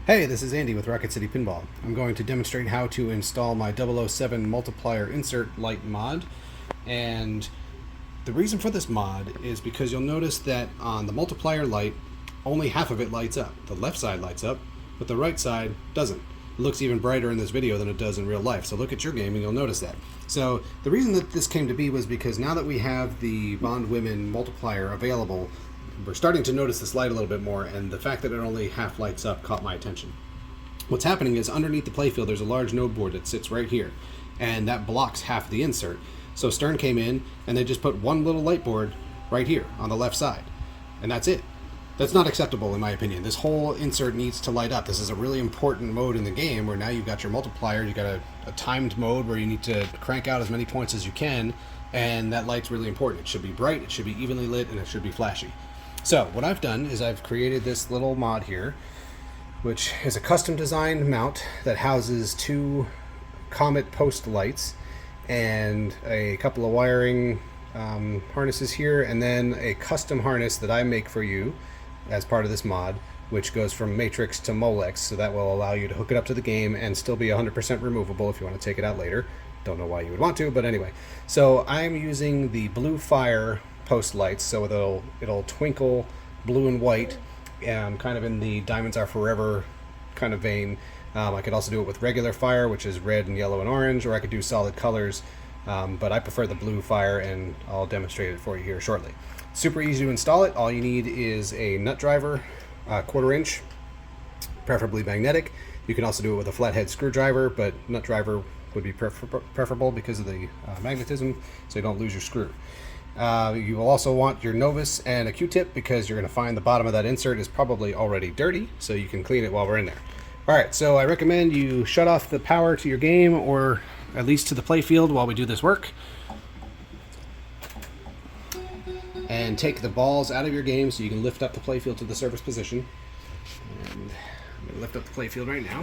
Hey, this is Andy with Rocket City Pinball. I'm going to demonstrate how to install my 007 Multiplier Insert Light mod. And the reason for this mod is because you'll notice that on the Multiplier light, only half of it lights up. The left side lights up, but the right side doesn't. It looks even brighter in this video than it does in real life. So look at your game and you'll notice that. So the reason that this came to be was because now that we have the Bond Women Multiplier available, we're starting to notice this light a little bit more, and the fact that it only half lights up caught my attention. What's happening is underneath the playfield there's a large node board that sits right here, and that blocks half the insert. So Stern came in and they just put one little light board right here on the left side, and that's it. That's not acceptable in my opinion. This whole insert needs to light up. This is a really important mode in the game where now you've got your multiplier, you've got a timed mode where you need to crank out as many points as you can, and that light's really important. It should be bright, it should be evenly lit, and it should be flashy. So what I've done is I've created this little mod here, which is a custom designed mount that houses two Comet post lights and a couple of wiring harnesses here, and then a custom harness that I make for you as part of this mod, which goes from matrix to Molex, so that will allow you to hook it up to the game and still be 100% removable if you want to take it out later. Don't know why you would want to, but anyway. So I'm using the Blue Fire post lights, so it'll twinkle blue and white, kind of in the Diamonds Are Forever kind of vein. I could also do it with regular fire, which is red and yellow and orange, or I could do solid colors, but I prefer the Blue Fire, and I'll demonstrate it for you here shortly. Super easy to install it. All you need is a nut driver, 1/4 inch, preferably magnetic. You can also do it with a flathead screwdriver, but nut driver would be preferable because of the magnetism, so you don't lose your screw. You will also want your Novus and a Q-tip because you're going to find the bottom of that insert is probably already dirty, so you can clean it while we're in there. Alright, so I recommend you shut off the power to your game, or at least to the playfield while we do this work. And take the balls out of your game so you can lift up the playfield to the service position. And I'm going to lift up the playfield right now.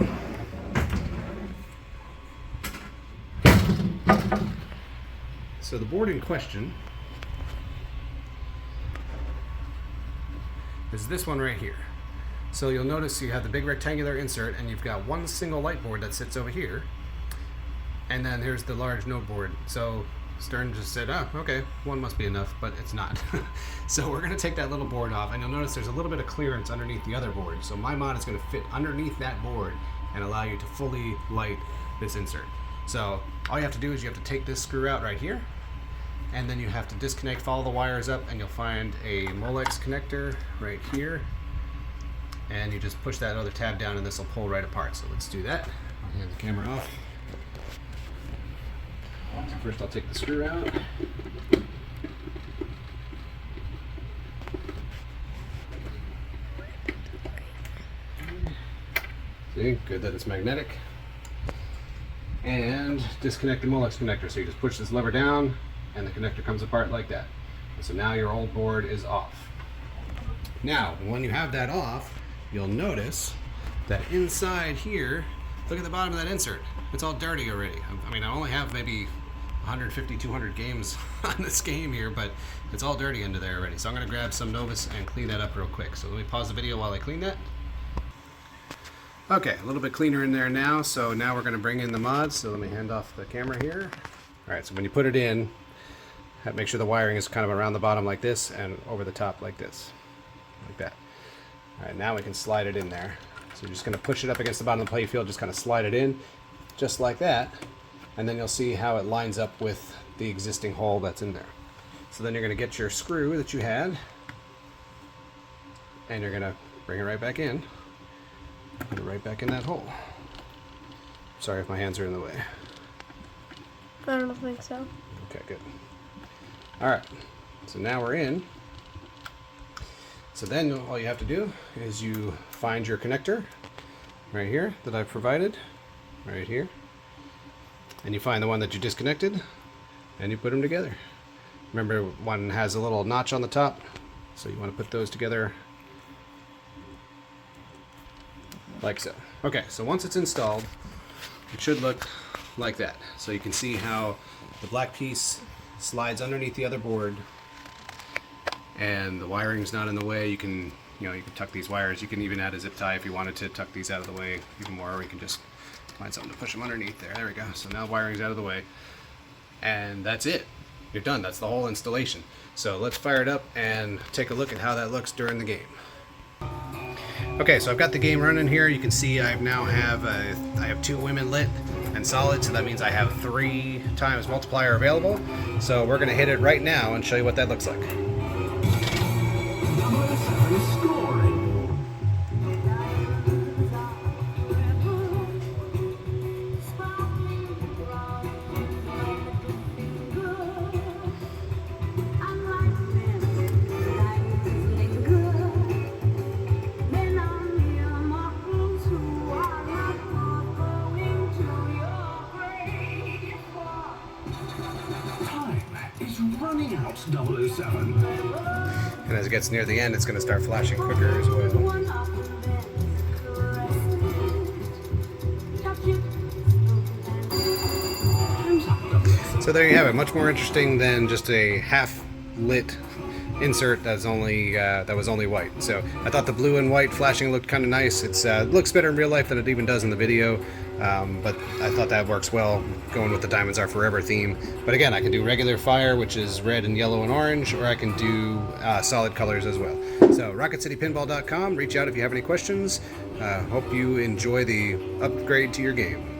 So the board in question is this one right here. So you'll notice you have the big rectangular insert, and you've got one single light board that sits over here, and then here's the large node board. So Stern just said, oh, okay, one must be enough, but it's not. So we're going to take that little board off, and you'll notice there's a little bit of clearance underneath the other board. So my mod is going to fit underneath that board and allow you to fully light this insert. So all you have to do is you have to take this screw out right here, and then you have to disconnect, follow the wires up, and you'll find a Molex connector right here, and you just push that other tab down and this will pull right apart. So let's do that. I'll hand the camera off. So first I'll take the screw out. See, good that it's magnetic. And disconnect the Molex connector. So you just push this lever down and the connector comes apart like that. And so now your old board is off. Now, when you have that off, you'll notice that inside here, look at the bottom of that insert. It's all dirty already. I mean, I only have maybe 150, 200 games on this game here, but it's all dirty under there already. So I'm gonna grab some Novus and clean that up real quick. So let me pause the video while I clean that. Okay, a little bit cleaner in there now. So now we're gonna bring in the mods. So let me hand off the camera here. All right, so when you put it in, make sure the wiring is kind of around the bottom like this and over the top like this, like that. All right, now we can slide it in there. So you're just gonna push it up against the bottom of the playfield, just kind of slide it in, just like that. And then you'll see how it lines up with the existing hole that's in there. So then you're gonna get your screw that you had, and you're gonna bring it right back in, put it right back in that hole. Sorry if my hands are in the way. I don't think so. Okay, good. All right, so now we're in. So then all you have to do is you find your connector right here that I've provided, right here. And you find the one that you disconnected, and you put them together. Remember, one has a little notch on the top, so you want to put those together like so. Okay, so once it's installed, it should look like that. So you can see how the black piece slides underneath the other board, and the wiring's not in the way. You can you know, you can tuck these wires. You can even add a zip tie if you wanted to tuck these out of the way even more, or you can just find something to push them underneath there. There we go. So now wiring's out of the way. And that's it. You're done. That's the whole installation. So let's fire it up and take a look at how that looks during the game. Okay, so I've got the game running here. You can see I have 2 women lit and solid, so that means I have 3 times multiplier available. So we're going to hit it right now and show you what that looks like. Running out, 007. And as it gets near the end, it's going to start flashing quicker as well. So there you have it. Much more interesting than just a half-lit insert that was only white. So I thought the blue and white flashing looked kind of nice. It looks better in real life than it even does in the video, but I thought that works well going with the Diamonds Are Forever theme. But again, I can do regular fire, which is red and yellow and orange, or I can do solid colors as well. So RocketCityPinball.com. Reach out if you have any questions. Hope you enjoy the upgrade to your game.